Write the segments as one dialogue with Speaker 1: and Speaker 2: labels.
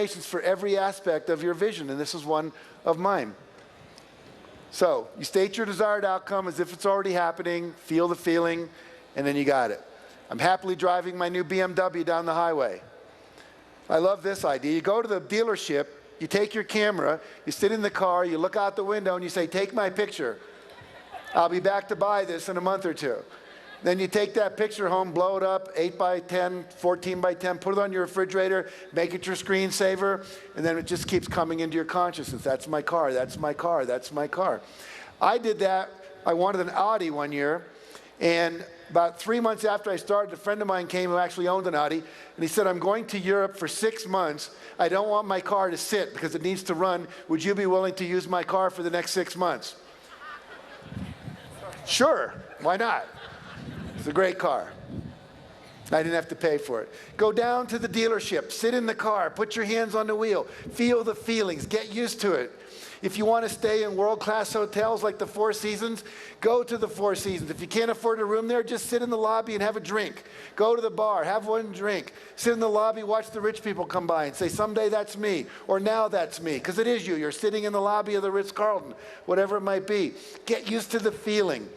Speaker 1: for every aspect of your vision, and this is one of mine. So you state your desired outcome as if it's already happening, feel the feeling, and then you got it. I'm happily driving my new BMW down the highway. I love this idea. You go to the dealership, you take your camera, you sit in the car, you look out the window, and you say, take my picture. I'll be back to buy this in a month or two. Then you take that picture home, blow it up, 8 by 10, 14 by 10, put it on your refrigerator, make it your screensaver, and then it just keeps coming into your consciousness. That's my car, that's my car, that's my car. I did that. I wanted an Audi one year, and about 3 months after I started, a friend of mine came who actually owned an Audi, and he said, I'm going to Europe for 6 months. I don't want my car to sit because it needs to run. Would you be willing to use my car for the next 6 months? Sure, why not? It's a great car. I didn't have to pay for it. Go down to the dealership, sit in the car, put your hands on the wheel, feel the feelings, get used to it. If you want to stay in world-class hotels like the Four Seasons, go to the Four Seasons. If you can't afford a room there, just sit in the lobby and have a drink. Go to the bar, have one drink. Sit in the lobby, watch the rich people come by and say, someday that's me, or now that's me, because it is you. You're sitting in the lobby of the Ritz-Carlton, whatever it might be. Get used to the feeling.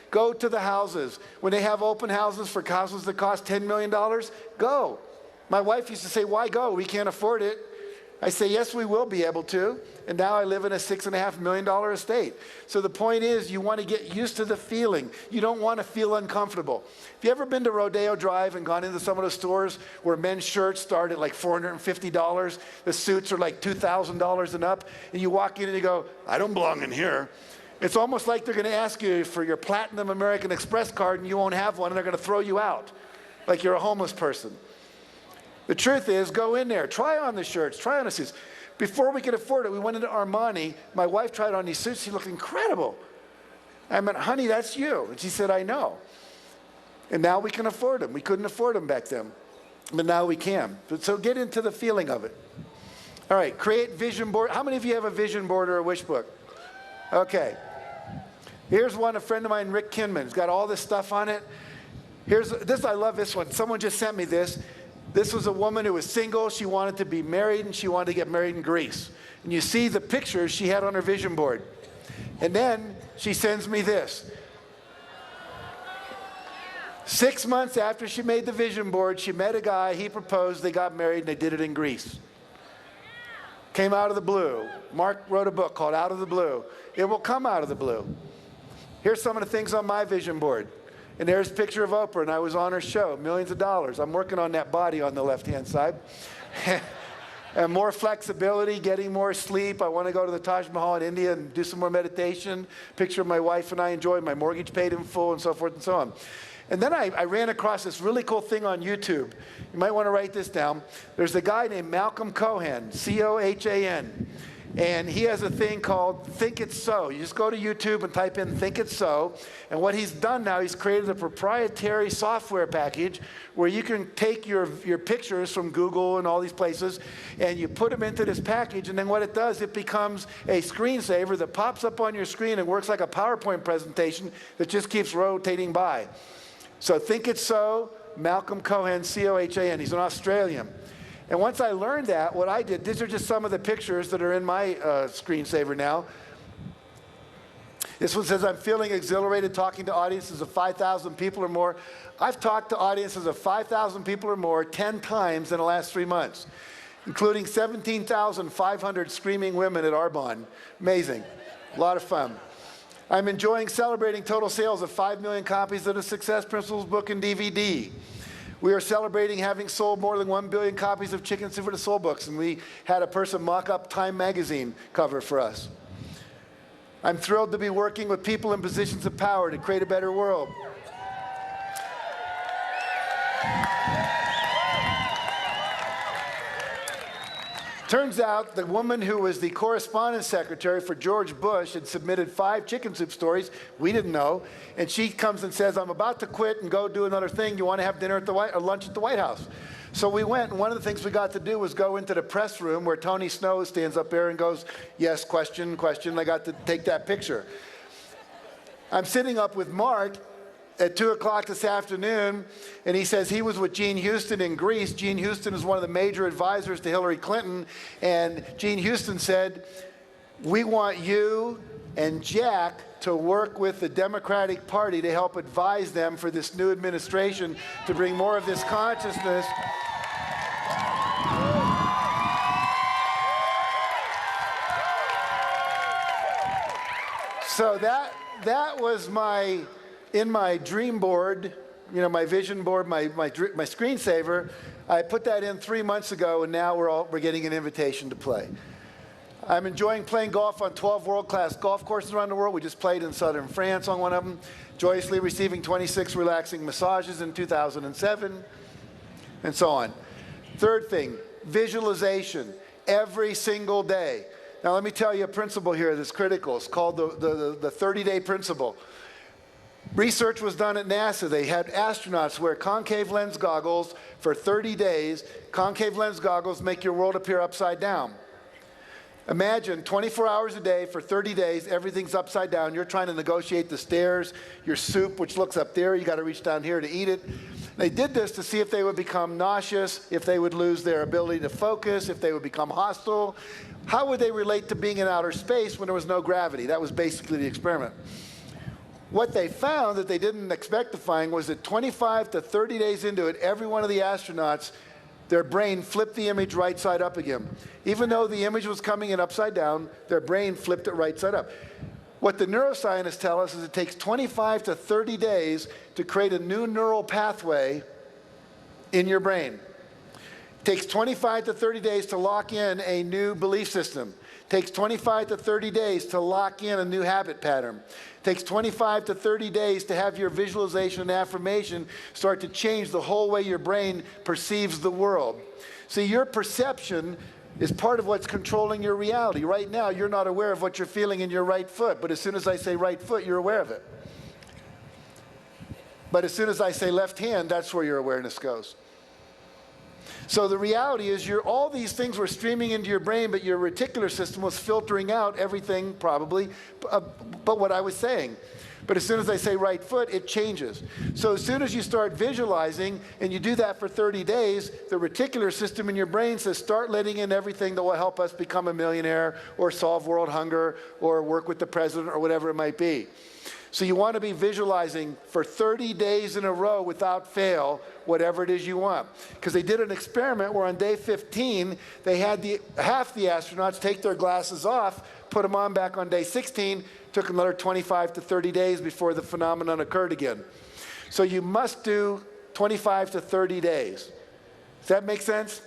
Speaker 1: Go to the houses. When they have open houses for houses that cost $10 million, go. My wife used to say, why go? We can't afford it. I say, yes, we will be able to. And now I live in a $6.5 million estate. So the point is, you want to get used to the feeling. You don't want to feel uncomfortable. Have you ever been to Rodeo Drive and gone into some of the stores where men's shirts start at like $450? The suits are like $2,000 and up. And you walk in and you go, I don't belong in here. It's almost like they're going to ask you for your Platinum American Express card and you won't have one and they're going to throw you out like you're a homeless person. The truth is, go in there, try on the shirts, try on the suits. Before we could afford it, we went into Armani. My wife tried on these suits. She looked incredible. I went, honey, that's you. And she said, I know. And now we can afford them. We couldn't afford them back then, but now we can. So get into the feeling of it. All right, create vision board. How many of you have a vision board or a wish book? Okay. Here's one, a friend of mine, Rick Kinman. He's got all this stuff on it. Here's this, I love this one. Someone just sent me this. This was a woman who was single. She wanted to be married, and she wanted to get married in Greece. And you see the pictures she had on her vision board. And then she sends me this. 6 months after she made the vision board, she met a guy, he proposed, they got married, and they did it in Greece. Came out of the blue. Mark wrote a book called Out of the Blue. It will come out of the blue. Here's some of the things on my vision board. And there's a picture of Oprah, and I was on her show, millions of dollars. I'm working on that body on the left-hand side. And more flexibility, getting more sleep. I want to go to the Taj Mahal in India and do some more meditation. Picture of my wife and I enjoying my mortgage paid in full, and so forth and so on. And then I ran across this really cool thing on YouTube. You might want to write this down. There's a guy named Malcolm Cohan, C-O-H-A-N. And he has a thing called Think It's So. You just go to YouTube and type in Think It's So. And what he's done now, he's created a proprietary software package where you can take your pictures from Google and all these places, and you put them into this package, and then what it does, it becomes a screensaver that pops up on your screen and works like a PowerPoint presentation that just keeps rotating by. So Think It's So, Malcolm Cohan, C-O-H-A-N. He's an Australian. And once I learned that, what I did, these are just some of the pictures that are in my screensaver now. This one says, I'm feeling exhilarated talking to audiences of 5,000 people or more. I've talked to audiences of 5,000 people or more 10 times in the last 3 months, including 17,500 screaming women at Arbonne. Amazing. A lot of fun. I'm enjoying celebrating total sales of 5 million copies of the Success Principles book and DVD. We are celebrating having sold more than 1 billion copies of Chicken Soup for the Soul books, and we had a person mock up Time magazine cover for us. I'm thrilled to be working with people in positions of power to create a better world. Turns out the woman who was the correspondence secretary for George Bush had submitted 5 chicken soup stories. We didn't know. And she comes and says, I'm about to quit and go do another thing. You want to have dinner at the or lunch at the White House? So we went, and one of the things we got to do was go into the press room where Tony Snow stands up there and goes, yes, question, question. I got to take that picture. I'm sitting up with Mark, at 2 o'clock this afternoon, and he says he was with Gene Houston in Greece. Gene Houston is one of the major advisors to Hillary Clinton, and Gene Houston said, we want you and Jack to work with the Democratic Party to help advise them for this new administration to bring more of this consciousness. So that was in my dream board, my vision board, my screensaver. I put that in 3 months ago, and now we're getting an invitation to play. I'm enjoying playing golf on 12 world-class golf courses around the world. We just played in southern France on one of them, joyously receiving 26 relaxing massages in 2007, and so on. Third thing, visualization every single day. Now let me tell you a principle here that's critical. It's called the 30-day principle. Research was done at NASA. They had astronauts wear concave lens goggles for 30 days. Concave lens goggles make your world appear upside down. Imagine 24 hours a day for 30 days, everything's upside down. You're trying to negotiate the stairs, your soup, which looks up there, you got to reach down here to eat it. They did this to see if they would become nauseous, if they would lose their ability to focus, if they would become hostile. How would they relate to being in outer space when there was no gravity? That was basically the experiment. What they found that they didn't expect to find was that 25 to 30 days into it, every one of the astronauts, their brain flipped the image right side up again. Even though the image was coming in upside down, their brain flipped it right side up. What the neuroscientists tell us is it takes 25 to 30 days to create a new neural pathway in your brain. It takes 25 to 30 days to lock in a new belief system. It takes 25 to 30 days to lock in a new habit pattern. It takes 25 to 30 days to have your visualization and affirmation start to change the whole way your brain perceives the world. See, your perception is part of what's controlling your reality. Right now, you're not aware of what you're feeling in your right foot, but as soon as I say right foot, you're aware of it. But as soon as I say left hand, that's where your awareness goes. So the reality is all these things were streaming into your brain, but your reticular system was filtering out everything probably but what I was saying. But as soon as I say right foot, it changes. So as soon as you start visualizing, and you do that for 30 days, the reticular system in your brain says, start letting in everything that will help us become a millionaire, or solve world hunger, or work with the president, or whatever it might be. So you want to be visualizing for 30 days in a row without fail, whatever it is you want. Because they did an experiment where on day 15, they had half the astronauts take their glasses off, put them on back on day 16, took another 25 to 30 days before the phenomenon occurred again. So you must do 25 to 30 days. Does that make sense?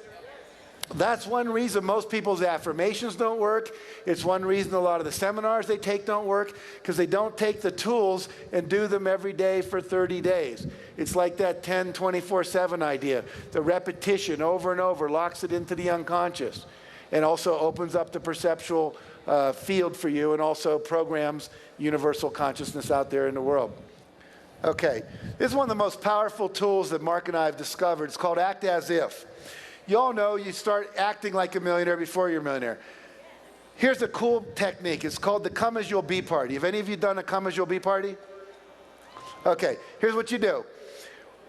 Speaker 1: That's one reason most people's affirmations don't work. It's one reason a lot of the seminars they take don't work, because they don't take the tools and do them every day for 30 days. It's like that 10, 24/7 idea. The repetition over and over locks it into the unconscious and also opens up the perceptual field for you, and also programs universal consciousness out there in the world. Okay, this is one of the most powerful tools that Mark and I have discovered. It's called Act As If. You all know you start acting like a millionaire before you're a millionaire. Here's a cool technique. It's called the Come As You'll Be party. Have any of you done a Come As You'll Be party? Okay, here's what you do.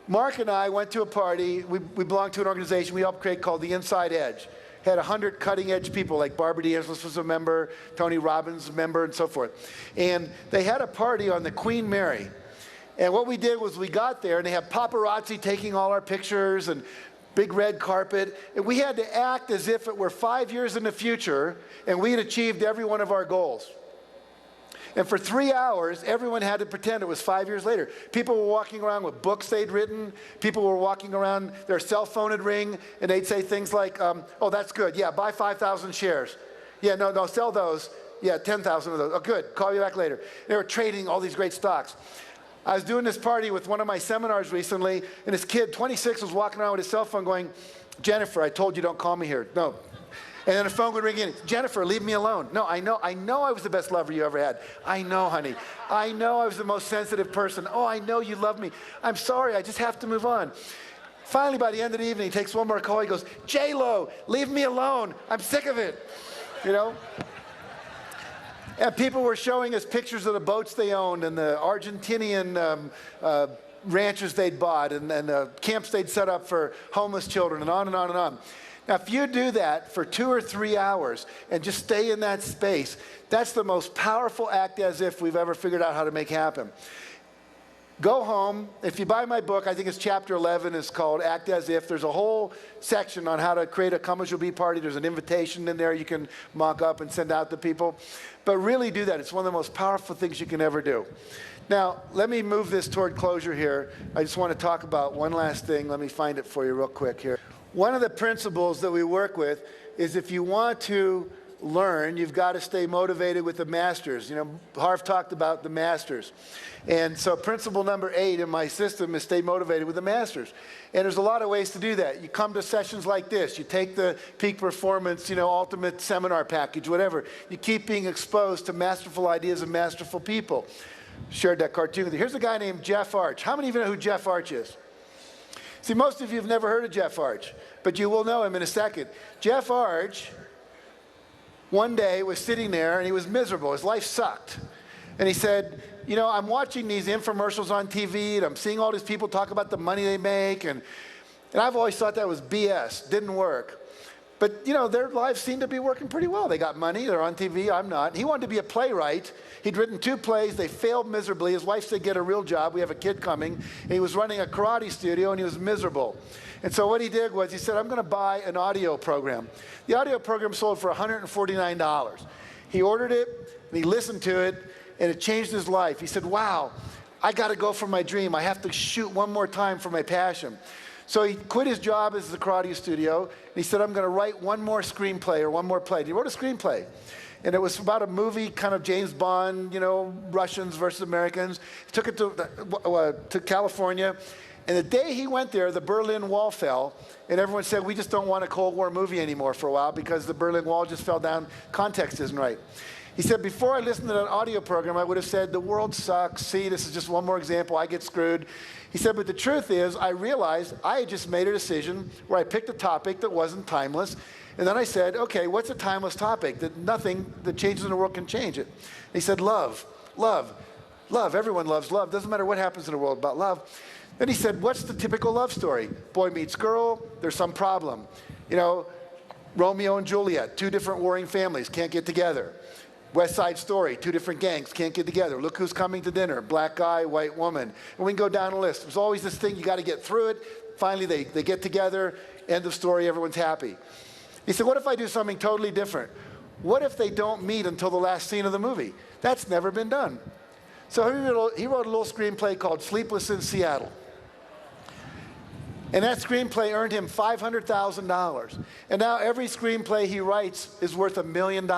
Speaker 1: Mark and I went to a party. We belong to an organization we helped create called The Inside Edge. Had 100 cutting-edge people, like Barbara DeAngelis was a member, Tony Robbins a member, and so forth. And they had a party on the Queen Mary. And what we did was we got there, and they had paparazzi taking all our pictures, and big red carpet, and we had to act as if it were 5 years in the future, and we had achieved every one of our goals. And for 3 hours, everyone had to pretend it was 5 years later. People were walking around with books they'd written. People were walking around, their cell phone would ring, and they'd say things like, oh, that's good. Yeah, buy 5,000 shares. Yeah, no, sell those. Yeah, 10,000 of those. Oh, good. Call you back later. They were trading all these great stocks. I was doing this party with one of my seminars recently, and this kid, 26, was walking around with his cell phone going, Jennifer, I told you don't call me here. No. And then the phone would ring in. Jennifer, leave me alone. No, I know I was the best lover you ever had. I know, honey. I know I was the most sensitive person. Oh, I know you love me. I'm sorry, I just have to move on. Finally, by the end of the evening, he takes one more call. He goes, J-Lo, leave me alone. I'm sick of it. You know? And people were showing us pictures of the boats they owned and the Argentinian ranches they'd bought and the camps they'd set up for homeless children and on and on and on. Now, if you do that for 2 or 3 hours and just stay in that space, that's the most powerful act as if we've ever figured out how to make happen. Go home. If you buy my book, I think it's chapter 11, it's called Act As If. There's a whole section on how to create a Come As You'll Be party. There's an invitation in there you can mock up and send out to people. But really do that. It's one of the most powerful things you can ever do. Now, let me move this toward closure here. I just want to talk about one last thing. Let me find it for you real quick here. One of the principles that we work with is if you want to learn, you've got to stay motivated with the masters. You know, Harv talked about the masters. And so principle number 8 in my system is stay motivated with the masters. And there's a lot of ways to do that. You come to sessions like this. You take the Peak Performance, ultimate seminar package, whatever. You keep being exposed to masterful ideas and masterful people. Shared that cartoon with you. Here's a guy named Jeff Arch. How many of you know who Jeff Arch is? See, most of you have never heard of Jeff Arch, but you will know him in a second. Jeff Arch one day was sitting there and he was miserable. His life sucked. And he said, I'm watching these infomercials on TV and I'm seeing all these people talk about the money they make. And I've always thought that was BS. Didn't work. But, their lives seem to be working pretty well. They got money. They're on TV. I'm not. He wanted to be a playwright. He'd written 2 plays. They failed miserably. His wife said, get a real job. We have a kid coming. And he was running a karate studio and he was miserable. And so what he did was he said, I'm going to buy an audio program. The audio program sold for $149. He ordered it and he listened to it and it changed his life. He said, wow, I got to go for my dream. I have to shoot one more time for my passion. So he quit his job as the karate studio, and he said, I'm going to write one more screenplay or one more play. And he wrote a screenplay, and it was about a movie, kind of James Bond, Russians versus Americans. He took it to California, and the day he went there, the Berlin Wall fell, and everyone said, we just don't want a Cold War movie anymore for a while because the Berlin Wall just fell down. Context isn't right. He said, before I listened to that audio program, I would have said, the world sucks. See, this is just one more example. I get screwed. He said, but the truth is, I realized I had just made a decision where I picked a topic that wasn't timeless. And then I said, okay, what's a timeless topic that nothing that changes in the world can change it? And he said, love, love, love. Everyone loves love. Doesn't matter what happens in the world about love. Then he said, what's the typical love story? Boy meets girl, there's some problem. Romeo and Juliet, 2 different warring families, can't get together. West Side Story, 2 different gangs, can't get together. Look who's coming to dinner, black guy, white woman. And we can go down a list. There's always this thing, you got to get through it. Finally, they get together, end of story, everyone's happy. He said, what if I do something totally different? What if they don't meet until the last scene of the movie? That's never been done. So he wrote a little screenplay called Sleepless in Seattle. And that screenplay earned him $500,000. And now every screenplay he writes is worth $1 million.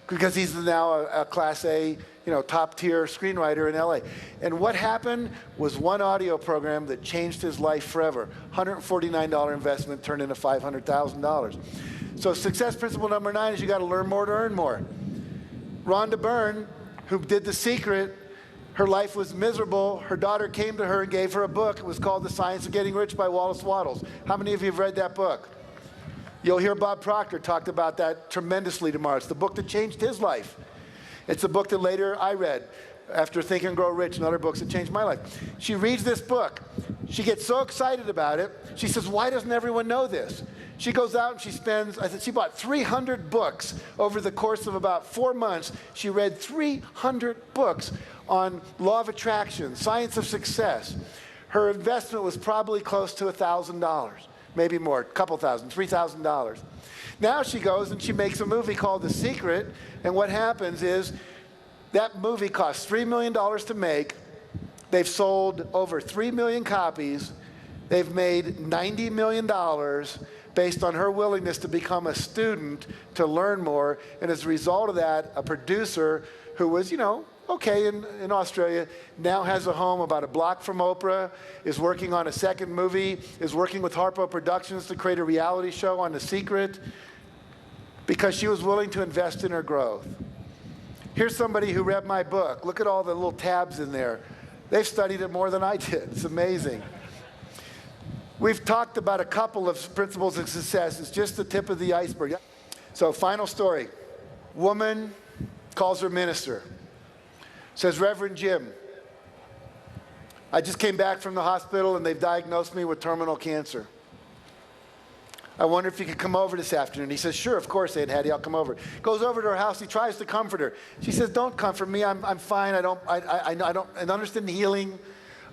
Speaker 1: Because he's now a Class A, top-tier screenwriter in LA. And what happened was one audio program that changed his life forever. $149 investment turned into $500,000. So success principle number 9 is you got to learn more to earn more. Rhonda Byrne, who did The Secret, her life was miserable. Her daughter came to her and gave her a book. It was called The Science of Getting Rich by Wallace Wattles. How many of you have read that book? You'll hear Bob Proctor talked about that tremendously tomorrow. It's the book that changed his life. It's the book that later I read after Think and Grow Rich and other books that changed my life. She reads this book. She gets so excited about it. She says, why doesn't everyone know this? She goes out and she bought 300 books over the course of about 4 months. She read 300 books on law of attraction, science of success. Her investment was probably close to $1,000. Maybe more, a couple thousand, $3,000. Now she goes and she makes a movie called The Secret, and what happens is that movie costs $3 million to make. They've sold over 3 million copies. They've made $90 million based on her willingness to become a student, to learn more, and as a result of that, a producer who was, okay in Australia, now has a home about a block from Oprah, is working on a second movie, is working with Harpo Productions to create a reality show on The Secret, because she was willing to invest in her growth. Here's somebody who read my book. Look at all the little tabs in there. They've studied it more than I did. It's amazing. We've talked about a couple of principles of success. It's just the tip of the iceberg. So final story. Woman calls her minister. Says, Reverend Jim, I just came back from the hospital and they've diagnosed me with terminal cancer. I wonder if you could come over this afternoon. He says, sure, of course, Aunt Hattie, I'll come over. Goes over to her house. He tries to comfort her. She says, don't comfort me. I'm fine. I don't understand healing.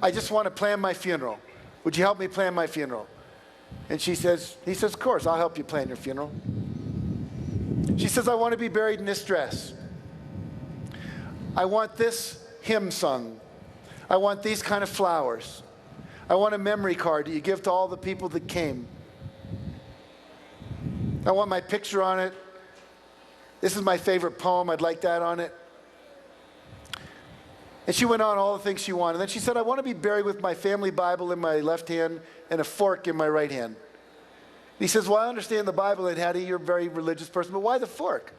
Speaker 1: I just want to plan my funeral. Would you help me plan my funeral? And he says, of course, I'll help you plan your funeral. She says, I want to be buried in this dress. I want this hymn sung. I want these kind of flowers. I want a memory card that you give to all the people that came. I want my picture on it. This is my favorite poem. I'd like that on it. And she went on all the things she wanted. And then she said, I want to be buried with my family Bible in my left hand and a fork in my right hand. And he says, well, I understand the Bible, and Hattie, you're a very religious person, but why the fork?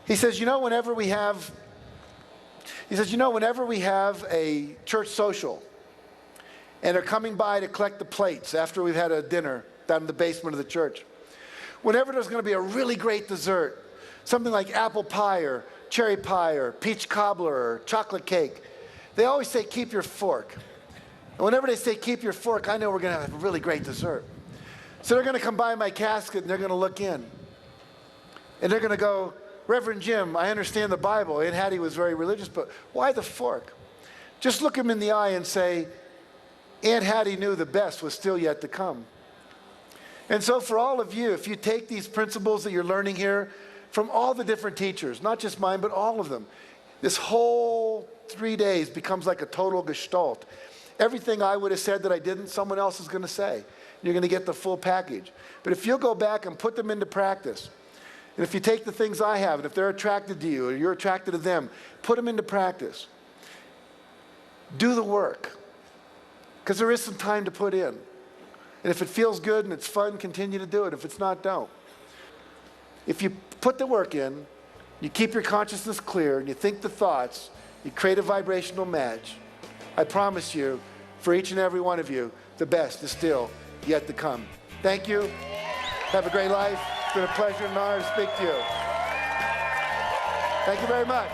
Speaker 1: He says, whenever we have a church social and are coming by to collect the plates after we've had a dinner down in the basement of the church, whenever there's going to be a really great dessert, something like apple pie or cherry pie or peach cobbler or chocolate cake, they always say, keep your fork. And whenever they say, keep your fork, I know we're going to have a really great dessert. So they're going to come by my casket and they're going to look in. And they're going to go, Reverend Jim, I understand the Bible. Aunt Hattie was very religious, but why the fork? Just look him in the eye and say, Aunt Hattie knew the best was still yet to come. And so for all of you, if you take these principles that you're learning here from all the different teachers, not just mine, but all of them, this whole 3 days becomes like a total gestalt. Everything I would have said that I didn't, someone else is going to say. You're going to get the full package. But if you'll go back and put them into practice, and if you take the things I have, and if they're attracted to you, or you're attracted to them, put them into practice. Do the work. Because there is some time to put in. And if it feels good and it's fun, continue to do it. If it's not, don't. If you put the work in, you keep your consciousness clear, and you think the thoughts, you create a vibrational match, I promise you, for each and every one of you, the best is still yet to come. Thank you. Have a great life. It's been a pleasure and honor to speak to you. Thank you very much.